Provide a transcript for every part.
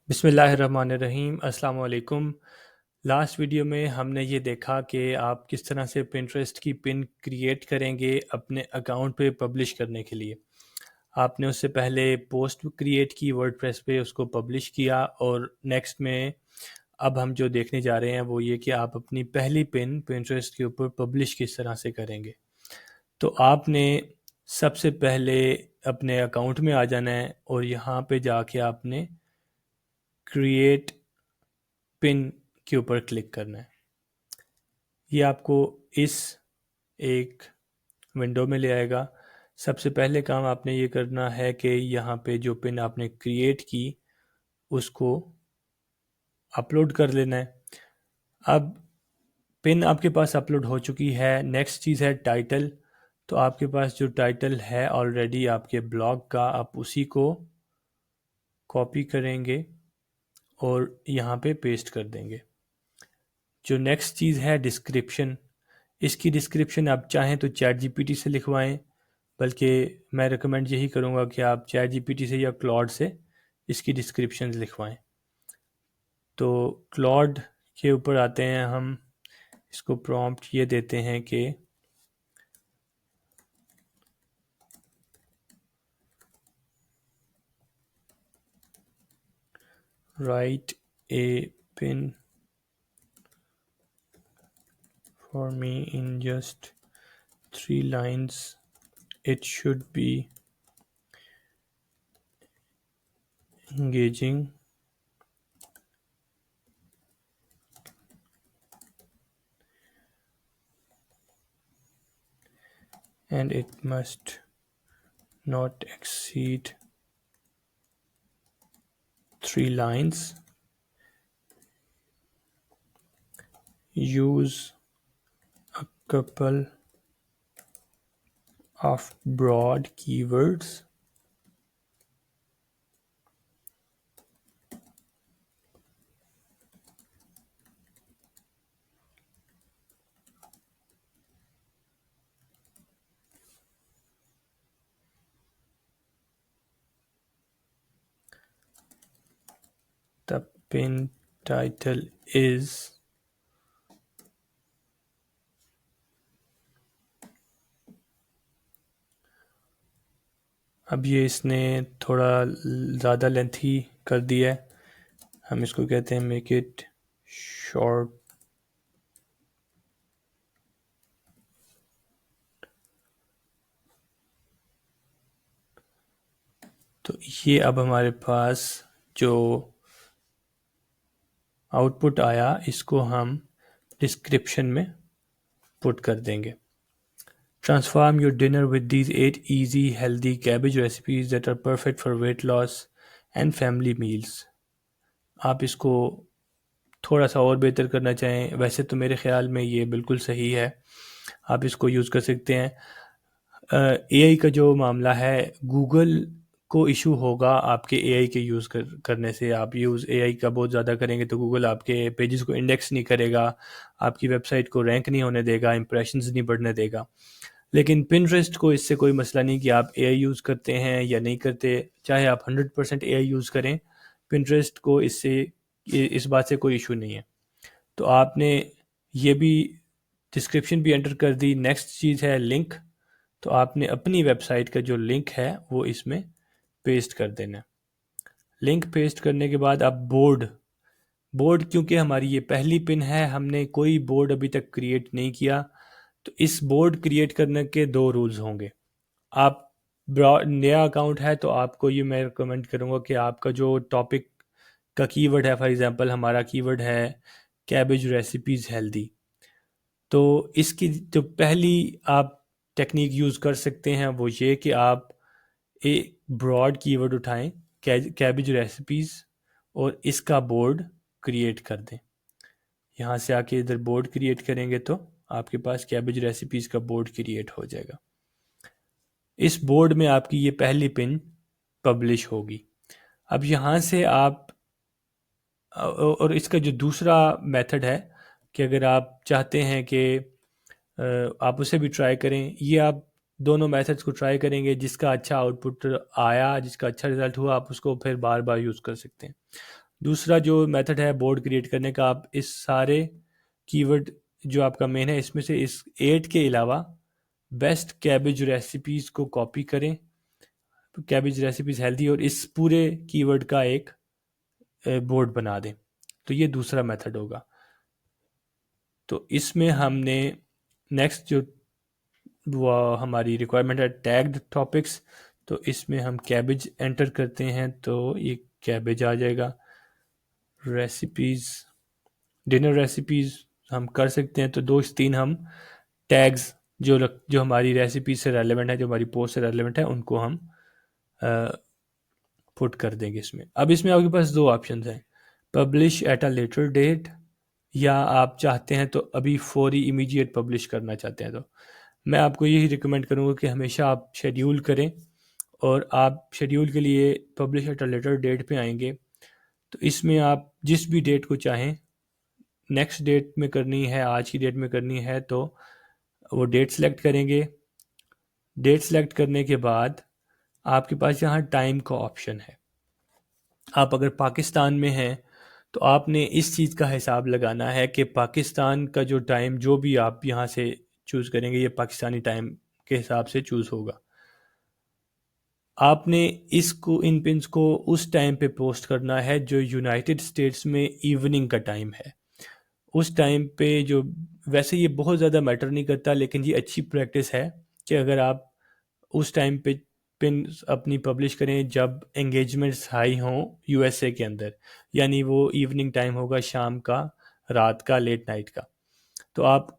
بسم اللہ الرحمن الرحیم۔ السلام علیکم۔ لاسٹ ویڈیو میں ہم نے یہ دیکھا کہ آپ کس طرح سے پنٹریسٹ کی پن کریٹ کریں گے اپنے اکاؤنٹ پہ پبلش کرنے کے لیے۔ آپ نے اس سے پہلے پوسٹ کریٹ کی ورڈ پریس پہ، اس کو پبلش کیا، اور نیکسٹ میں اب ہم جو دیکھنے جا رہے ہیں وہ یہ کہ آپ اپنی پہلی پن پنٹریسٹ کے اوپر پبلش کس طرح سے کریں گے۔ تو آپ نے سب سے پہلے اپنے اکاؤنٹ میں آ جانا ہے اور یہاں پہ جا کے آپ نے کریٹ پن کے اوپر کلک کرنا ہے۔ یہ آپ کو اس ایک ونڈو میں لے آئے گا۔ سب سے پہلے کام آپ نے یہ کرنا ہے کہ یہاں پہ جو پن آپ نے کریٹ کی اس کو اپلوڈ کر لینا ہے۔ اب پن آپ کے پاس اپلوڈ ہو چکی ہے۔ نیکسٹ چیز ہے ٹائٹل۔ تو آپ کے پاس جو ٹائٹل ہے آلریڈی آپ کے بلاگ کا، آپ اسی کو کاپی کریں گے اور یہاں پہ پیسٹ کر دیں گے۔ جو نیکسٹ چیز ہے ڈسکرپشن، اس کی ڈسکرپشن آپ چاہیں تو چیٹ جی پی ٹی سے لکھوائیں، بلکہ میں ریکمینڈ یہی کروں گا کہ آپ چیٹ جی پی ٹی سے یا کلاؤڈ سے اس کی ڈسکرپشن لکھوائیں۔ تو کلاؤڈ کے اوپر آتے ہیں ہم، اس کو پرومپٹ یہ دیتے ہیں کہ write a pin for me in just 3 lines. It should be engaging and it must not exceed 3 lines. Use a couple of broad keywords. The pin title is اب یہ اس نے تھوڑا زیادہ لینتھی کر دیا ہے، ہم اس کو کہتے ہیں میک اٹ شارٹ۔ تو یہ اب ہمارے پاس جو آؤٹ پٹ آیا اس کو ہم ڈسکرپشن میں پٹ کر دیں گے۔ Transform your dinner with these 8 easy, healthy cabbage recipes that are perfect for weight loss and family meals. آپ اس کو تھوڑا سا اور بہتر کرنا چاہیں، ویسے تو میرے خیال میں یہ بالکل صحیح ہے، آپ اس کو یوز کر سکتے ہیں۔ اے آئی کا جو معاملہ ہے، گوگل کو ایشو ہوگا آپ کے اے آئی کے یوز کرنے سے۔ آپ یوز اے آئی کا بہت زیادہ کریں گے تو گوگل آپ کے پیجز کو انڈیکس نہیں کرے گا، آپ کی ویب سائٹ کو رینک نہیں ہونے دے گا، امپریشنز نہیں بڑھنے دے گا۔ لیکن پنٹریسٹ کو اس سے کوئی مسئلہ نہیں کہ آپ اے آئی یوز کرتے ہیں یا نہیں کرتے، چاہے آپ 100% اے آئی یوز کریں، پنٹریسٹ کو اس بات سے کوئی ایشو نہیں ہے۔ تو آپ نے یہ بھی ڈسکرپشن بھی انٹر کر دی۔ نیکسٹ چیز ہے لنک۔ تو آپ نے اپنی ویب سائٹ کا جو لنک ہے وہ اس میں پیسٹ کر دینا۔ لنک پیسٹ کرنے کے بعد اب بورڈ کیونکہ ہماری یہ پہلی پن ہے، ہم نے کوئی بورڈ ابھی تک کریٹ نہیں کیا، تو اس بورڈ کریٹ کرنے کے 2 رولز ہوں گے۔ آپ نیا اکاؤنٹ ہے تو آپ کو یہ میں ریکمینڈ کروں گا کہ آپ کا جو ٹاپک کا کی ورڈ ہے، فار ایگزامپل ہمارا کی ورڈ ہے کیبج ریسیپیز ہیلدی، تو اس کی جو پہلی آپ ٹیکنیک یوز کر سکتے ہیں وہ یہ کہ آپ ایک براڈ کی ورڈ اٹھائیں کیبج ریسیپیز اور اس کا بورڈ کریٹ کر دیں۔ یہاں سے آ کے ادھر بورڈ کریٹ کریں گے تو آپ کے پاس کیبج ریسیپیز کا بورڈ کریٹ ہو جائے گا۔ اس بورڈ میں آپ کی یہ پہلی پن پبلش ہوگی۔ اب یہاں سے آپ اور اس کا جو دوسرا میتھڈ ہے کہ اگر آپ چاہتے ہیں کہ آپ اسے بھی ٹرائی کریں، یہ آپ دونوں میتھڈس کو ٹرائی کریں گے، جس کا اچھا آؤٹ پٹ آیا، جس کا اچھا رزلٹ ہوا، آپ اس کو پھر بار بار یوز کر سکتے ہیں۔ دوسرا جو میتھڈ ہے بورڈ کریٹ کرنے کا، آپ اس سارے کی ورڈ جو آپ کا مین ہے اس میں سے اس 8 کے علاوہ بیسٹ کیبج ریسیپیز کو کاپی کریں، کیبج ریسیپیز ہیلدی، اور اس پورے کی ورڈ کا ایک بورڈ بنا دیں. تو یہ دوسرا میتھڈ ہوگا. تو اس میں ہم نے نیکسٹ جو وہ ہماری ریکوائرمنٹ ہے ٹیگڈ ٹاپکس، تو اس میں ہم کیبج انٹر کرتے ہیں تو یہ کیبج آ جائے گا. ریسیپیز، ڈنر ریسیپیز ہم کر سکتے ہیں. تو 2 سے 3 ہم ٹیگز جو ہماری ریسیپی سے ریلیونٹ ہے، جو ہماری پوسٹ سے ریلیونٹ ہے، ان کو ہم پٹ کر دیں گے اس میں. اب اس میں آپ کے پاس 2 آپشنز ہیں، publish at a later date, یا آپ چاہتے ہیں تو ابھی فوری امیجیٹ پبلش کرنا چاہتے ہیں. تو میں آپ کو یہی ریکمینڈ کروں گا کہ ہمیشہ آپ شیڈیول کریں، اور آپ شیڈیول کے لیے publish at a later date پہ آئیں گے. تو اس میں آپ جس بھی ڈیٹ کو چاہیں، نیکسٹ ڈیٹ میں کرنی ہے، آج کی ڈیٹ میں کرنی ہے، تو وہ ڈیٹ سلیکٹ کریں گے. ڈیٹ سلیکٹ کرنے کے بعد آپ کے پاس یہاں ٹائم کا آپشن ہے. آپ اگر پاکستان میں ہیں تو آپ نے اس چیز کا حساب لگانا ہے کہ پاکستان کا جو ٹائم جو بھی آپ یہاں سے چوز کریں گے، یہ پاکستانی ٹائم کے حساب سے چوز ہوگا. آپ نے ان پنس کو اس ٹائم پہ پوسٹ کرنا ہے جو یونائٹڈ اسٹیٹس میں ایوننگ کا ٹائم ہے. اس ٹائم پہ جو ویسے یہ بہت زیادہ میٹر نہیں کرتا، لیکن یہ اچھی پریکٹس ہے کہ اگر آپ اس ٹائم پہ پن اپنی پبلش کریں جب انگیجمنٹس ہائی ہوں یو ایس اے کے اندر، یعنی وہ ایوننگ ٹائم ہوگا، شام کا، رات کا، لیٹ نائٹ کا. تو آپ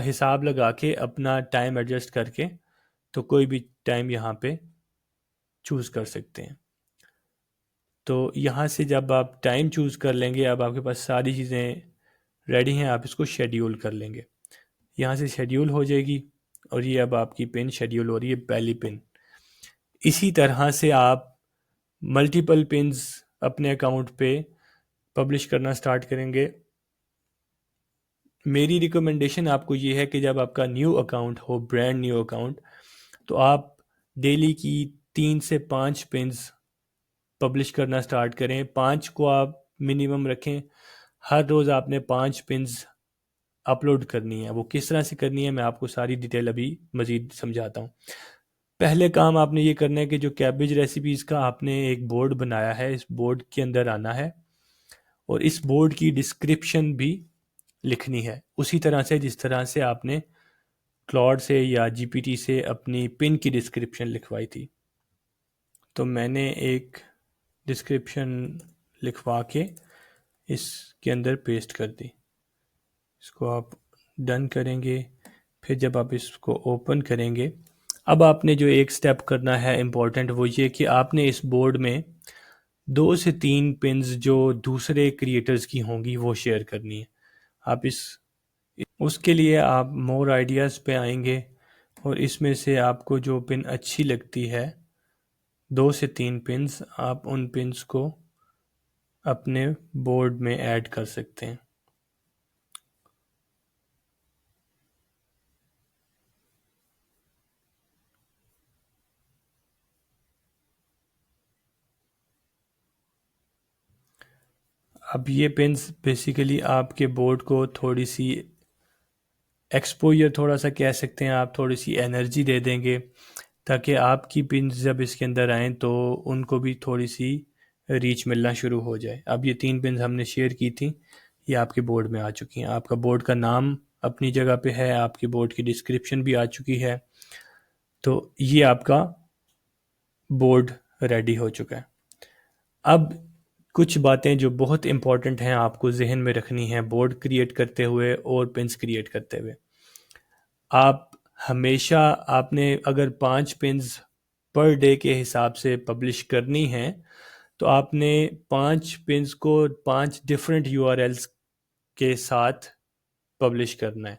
حساب لگا کے اپنا ٹائم ایڈجسٹ کر کے تو کوئی بھی ٹائم یہاں پہ چوز کر سکتے ہیں. تو یہاں سے جب آپ ٹائم چوز کر لیں گے، اب آپ کے پاس ساری چیزیں ریڈی ہیں، آپ اس کو شیڈیول کر لیں گے. یہاں سے شیڈیول ہو جائے گی، اور یہ اب آپ کی پن شیڈیول ہو رہی ہے، پہلی پن. اسی طرح سے آپ ملٹیپل پنز اپنے اکاؤنٹ پہ پبلش کرنا سٹارٹ کریں گے. میری ریکمنڈیشن آپ کو یہ ہے کہ جب آپ کا نیو اکاؤنٹ ہو، برانڈ نیو اکاؤنٹ، تو آپ ڈیلی کی 3 سے 5 پنز پبلش کرنا سٹارٹ کریں. 5 کو آپ منیمم رکھیں. ہر روز آپ نے 5 پنز اپلوڈ کرنی ہے. وہ کس طرح سے کرنی ہے میں آپ کو ساری ڈیٹیل ابھی مزید سمجھاتا ہوں. پہلے کام آپ نے یہ کرنا ہے کہ جو کیبج ریسیپیز کا آپ نے ایک بورڈ بنایا ہے، اس بورڈ کے اندر آنا ہے، اور اس بورڈ کی ڈسکرپشن بھی لکھنی ہے اسی طرح سے جس طرح سے آپ نے کلاؤڈ سے یا جی پی ٹی سے اپنی پن کی ڈسکرپشن لکھوائی تھی. تو میں نے ایک ڈسکرپشن لکھوا کے اس کے اندر پیسٹ کر دی. اس کو آپ ڈن کریں گے. پھر جب آپ اس کو اوپن کریں گے، اب آپ نے جو ایک سٹیپ کرنا ہے امپورٹنٹ، وہ یہ کہ آپ نے اس بورڈ میں 2 سے 3 پنز جو دوسرے کریٹرز کی ہوں گی وہ شیئر کرنی ہے. آپ اس کے لیے آپ مور آئیڈیاز پہ آئیں گے، اور اس میں سے آپ کو جو پن اچھی لگتی ہے 2 سے 3 پنز، آپ ان پنز کو اپنے بورڈ میں ایڈ کر سکتے ہیں. اب یہ پنز بیسیکلی آپ کے بورڈ کو تھوڑی سی ایکسپوجر، تھوڑا سا کہہ سکتے ہیں آپ، تھوڑی سی انرجی دے دیں گے، تاکہ آپ کی پنز جب اس کے اندر آئیں تو ان کو بھی تھوڑی سی ریچ ملنا شروع ہو جائے. اب یہ 3 پنز ہم نے شیئر کی تھیں، یہ آپ کے بورڈ میں آ چکی ہیں. آپ کا بورڈ کا نام اپنی جگہ پہ ہے، آپ کی بورڈ کی ڈسکرپشن بھی آ چکی ہے. تو یہ آپ کا بورڈ ریڈی ہو چکا ہے. اب کچھ باتیں جو بہت امپورٹنٹ ہیں آپ کو ذہن میں رکھنی ہیں بورڈ کریٹ کرتے ہوئے اور پنز کریٹ کرتے ہوئے. آپ ہمیشہ، آپ نے اگر 5 پنز پر ڈے کے حساب سے پبلش کرنی ہیں تو آپ نے 5 پنز کو 5 ڈفرینٹ یو آر ایلس کے ساتھ پبلش کرنا ہے.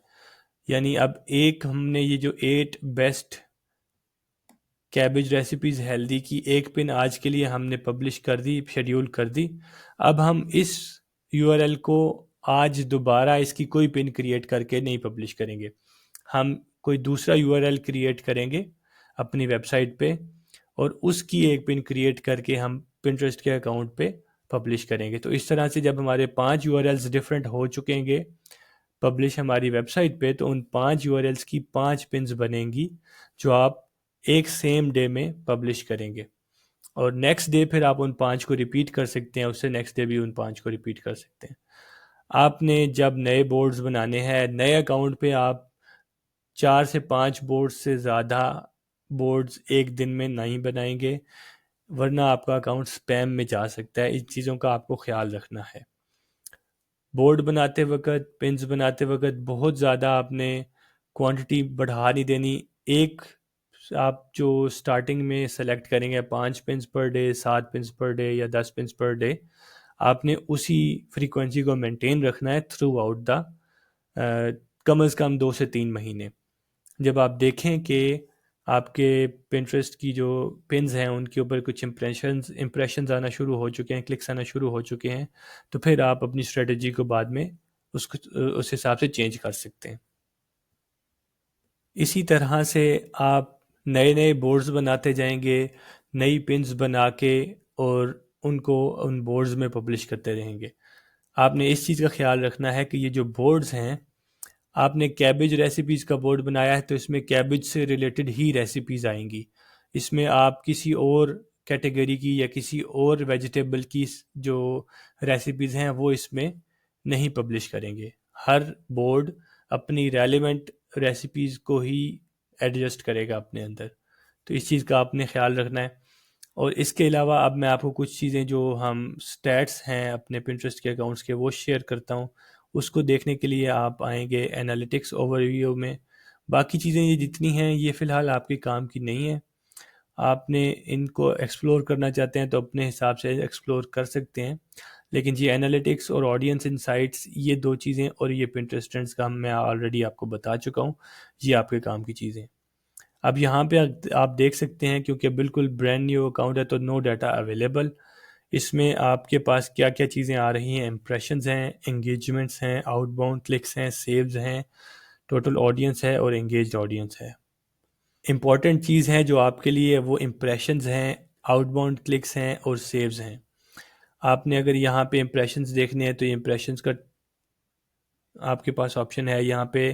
یعنی اب ہم نے یہ جو 8 بیسٹ کیبج ریسیپیز ہیلدی کی ایک پن آج کے لیے ہم نے پبلش کر دی، شیڈیول کر دی. اب ہم اس یو آر ایل کو آج دوبارہ اس کی کوئی پن کریٹ کر کے نہیں پبلش کریں گے. ہم کوئی دوسرا یو آر ایل کریٹ کریں گے اپنی ویب سائٹ پہ، اور اس کی ایک پن کریٹ کر کے ہم پنٹرسٹ کے اکاؤنٹ پہ پبلش کریں گے. تو اس طرح سے جب ہمارے 5 یو آر ایلس ڈفرینٹ ہو چکیں گے پبلش ہماری ویب سائٹ پہ، تو ان 5 یو آر ایلس کی 5 پنز بنیں گی جو آپ ایک سیم ڈے میں پبلش کریں گے، اور نیکسٹ ڈے پھر آپ ان 5 کو ریپیٹ کر سکتے ہیں، اس سے نیکسٹ ڈے بھی ان 5 کو ریپیٹ کر سکتے ہیں. آپ نے جب نئے بورڈز بنانے ہیں، نئے اکاؤنٹ پہ آپ 4 سے 5 بورڈز سے زیادہ بورڈز ایک دن میں نہیں بنائیں گے، ورنہ آپ کا اکاؤنٹ سپیم میں جا سکتا ہے. ان چیزوں کا آپ کو خیال رکھنا ہے. بورڈ بناتے وقت، پنز بناتے وقت بہت زیادہ آپ نے کوانٹٹی بڑھا نہیں دینی. ایک آپ جو سٹارٹنگ میں سلیکٹ کریں گے 5 pins per day, 7 pins per day یا 10 پنز پر ڈے، آپ نے اسی فریکوینسی کو مینٹین رکھنا ہے تھرو آؤٹ دا کم از کم 2 سے 3 مہینے. جب آپ دیکھیں کہ آپ کے پنٹرسٹ کی جو پنز ہیں ان کے اوپر کچھ امپریشنز آنا شروع ہو چکے ہیں، کلکس آنا شروع ہو چکے ہیں، تو پھر آپ اپنی اسٹریٹجی کو بعد میں اس حساب سے چینج کر سکتے ہیں. اسی طرح سے آپ نئے نئے بورڈز بناتے جائیں گے، نئی پنز بنا کے، اور ان کو ان بورڈز میں پبلش کرتے رہیں گے. آپ نے اس چیز کا خیال رکھنا ہے کہ یہ جو بورڈز ہیں، آپ نے کیبج ریسیپیز کا بورڈ بنایا ہے تو اس میں کیبج سے ریلیٹڈ ہی ریسیپیز آئیں گی. اس میں آپ کسی اور کیٹیگری کی یا کسی اور ویجیٹیبل کی جو ریسیپیز ہیں وہ اس میں نہیں پبلش کریں گے. ہر بورڈ اپنی ریلیونٹ ریسیپیز کو ہی ایڈجسٹ کرے گا اپنے اندر. تو اس چیز کا آپ نے خیال رکھنا ہے. اور اس کے علاوہ اب میں آپ کو کچھ چیزیں جو ہم سٹیٹس ہیں اپنے پنٹرسٹ کے اکاؤنٹس کے وہ شیئر کرتا ہوں. اس کو دیکھنے کے لیے آپ آئیں گے انالیٹکس اوور ویو میں. باقی چیزیں یہ جتنی ہیں یہ فی الحال آپ کے کام کی نہیں ہیں. آپ نے ان کو ایکسپلور کرنا چاہتے ہیں تو اپنے حساب سے ایکسپلور کر سکتے ہیں، لیکن جی انالیٹکس اور آڈینس انسائٹس یہ 2 چیزیں، اور یہ پنٹرسٹ ٹرینڈز کا میں آلریڈی آپ کو بتا چکا ہوں، یہ آپ کے کام کی چیزیں. اب یہاں پہ آپ دیکھ سکتے ہیں کیونکہ بالکل برینڈ نیو اکاؤنٹ ہے تو نو ڈیٹا اویلیبل. اس میں آپ کے پاس کیا کیا چیزیں آ رہی ہیں؟ امپریشنز ہیں، انگیجمنٹس ہیں، آؤٹ باؤنڈ کلکس ہیں، سیوز ہیں، ٹوٹل آڈینس ہے، اور انگیجڈ آڈینس ہے. امپورٹنٹ چیز ہے جو آپ کے لیے وہ امپریشنز ہیں، آؤٹ باؤنڈ کلکس ہیں، اور سیوز ہیں. آپ نے اگر یہاں پہ امپریشنز دیکھنے ہیں تو یہ امپریشنز کا آپ کے پاس آپشن ہے. یہاں پہ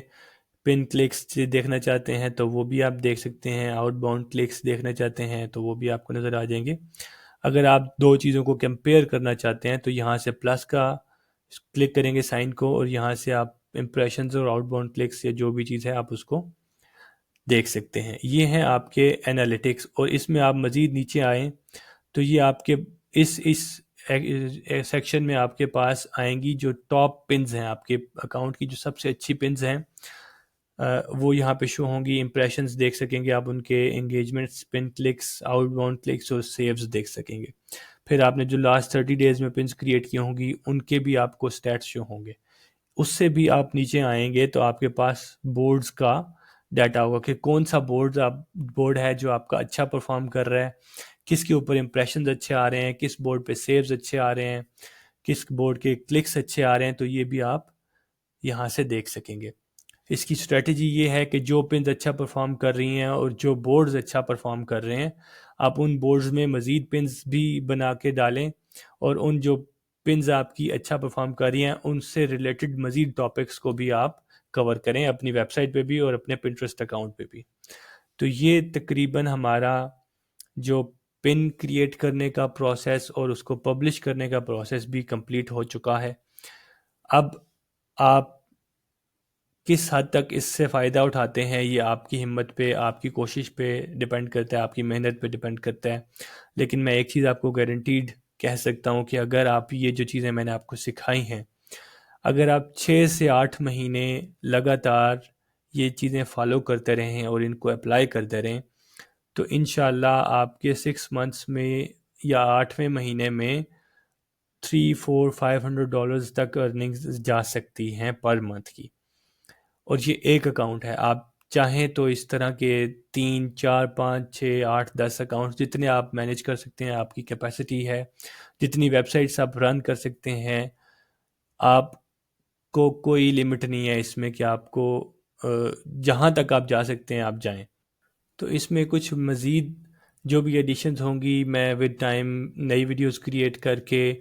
پن کلکس دیکھنا چاہتے ہیں تو وہ بھی آپ دیکھ سکتے ہیں، آؤٹ باؤنڈ کلکس دیکھنا چاہتے ہیں تو وہ بھی آپ کو نظر آ جائیں گے. اگر آپ 2 چیزوں کو کمپیئر کرنا چاہتے ہیں تو یہاں سے پلس کا کلک کریں گے سائن کو، اور یہاں سے آپ امپریشنز اور آؤٹ باؤنڈ کلکس یا جو بھی چیز ہے آپ اس کو دیکھ سکتے ہیں. یہ ہیں آپ کے انالیٹکس. اور اس میں آپ مزید نیچے آئیں تو یہ آپ کے اس سیکشن میں آپ کے پاس آئیں گی جو ٹاپ پنز ہیں آپ کے اکاؤنٹ کی، جو سب سے اچھی پنز ہیں وہ یہاں پہ شو ہوں گی. امپریشنز دیکھ سکیں گے آپ ان کے، انگیجمنٹس، پن کلکس، آؤٹ باؤنڈ کلکس اور سیوز دیکھ سکیں گے. پھر آپ نے جو لاسٹ 30 ڈیز میں پنز کریٹ کی ہوں گی ان کے بھی آپ کو سٹیٹس شو ہوں گے. اس سے بھی آپ نیچے آئیں گے تو آپ کے پاس بورڈز کا ڈیٹا ہوگا کہ کون سا بورڈ ہے جو آپ کا اچھا پرفارم کر رہا ہے، کس کے اوپر امپریشنز اچھے آ رہے ہیں، کس بورڈ پہ سیوز اچھے آ رہے ہیں، کس بورڈ کے کلکس اچھے آ رہے ہیں. تو یہ بھی آپ یہاں سے دیکھ سکیں گے. اس کی اسٹریٹجی یہ ہے کہ جو پنز اچھا پرفارم کر رہی ہیں اور جو بورڈز اچھا پرفارم کر رہے ہیں، آپ ان بورڈز میں مزید پنز بھی بنا کے ڈالیں، اور ان جو پنز آپ کی اچھا پرفارم کر رہی ہیں ان سے ریلیٹڈ مزید ٹاپکس کو بھی آپ کور کریں اپنی ویب سائٹ پہ بھی اور اپنے پنٹرسٹ اکاؤنٹ پہ بھی. تو یہ تقریباً ہمارا جو پن کریٹ کرنے کا پروسیس اور اس کو پبلش کرنے کا پروسیس بھی کمپلیٹ ہو چکا ہے. اب آپ کس حد تک اس سے فائدہ اٹھاتے ہیں یہ آپ کی ہمت پہ، آپ کی کوشش پہ ڈیپینڈ کرتا ہے، آپ کی محنت پہ ڈیپینڈ کرتا ہے. لیکن میں ایک چیز آپ کو گارنٹیڈ کہہ سکتا ہوں کہ اگر آپ یہ جو چیزیں میں نے آپ کو سکھائی ہیں، اگر آپ 6 سے 8 مہینے لگاتار یہ چیزیں فالو کرتے رہیں اور ان کو اپلائی کرتے رہیں تو انشاءاللہ آپ کے 6 منتھس میں یا 8ویں مہینے میں $300-400-500 تک ارننگز جا سکتی ہیں پر منتھ کی. اور یہ ایک اکاؤنٹ ہے. آپ چاہیں تو اس طرح کے 3 4 5 6 8 10 اکاؤنٹس جتنے آپ مینیج کر سکتے ہیں، آپ کی کیپیسٹی ہے، جتنی ویب سائٹس آپ رن کر سکتے ہیں، آپ کو کوئی لمٹ نہیں ہے اس میں کہ آپ کو جہاں تک آپ جا سکتے ہیں آپ جائیں. تو اس میں کچھ مزید جو بھی ایڈیشنز ہوں گی میں ود ٹائم نئی ویڈیوز کریٹ کر کے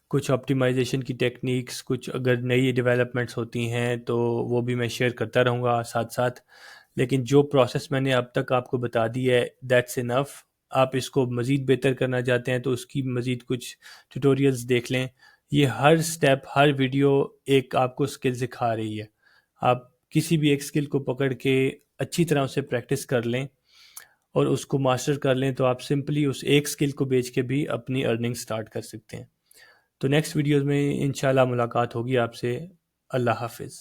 کچھ آپٹیمائزیشن کی ٹیکنیکس، کچھ اگر نئی ڈیولپمنٹس ہوتی ہیں تو وہ بھی میں شیئر کرتا رہوں گا ساتھ ساتھ. لیکن جو پروسیس میں نے اب تک آپ کو بتا دی ہے دیٹس انف. آپ اس کو مزید بہتر کرنا چاہتے ہیں تو اس کی مزید کچھ ٹیوٹوریلز دیکھ لیں. یہ ہر سٹیپ، ہر ویڈیو ایک آپ کو اسکل سکھا رہی ہے. آپ کسی بھی ایک اسکل کو پکڑ کے اچھی طرح اسے پریکٹس کر لیں اور اس کو ماسٹر کر لیں تو آپ سمپلی اس ایک اسکل کو بیچ کے بھی اپنی ارننگ سٹارٹ کر سکتے ہیں. تو نیکسٹ ویڈیوز میں انشاءاللہ ملاقات ہوگی آپ سے. اللہ حافظ.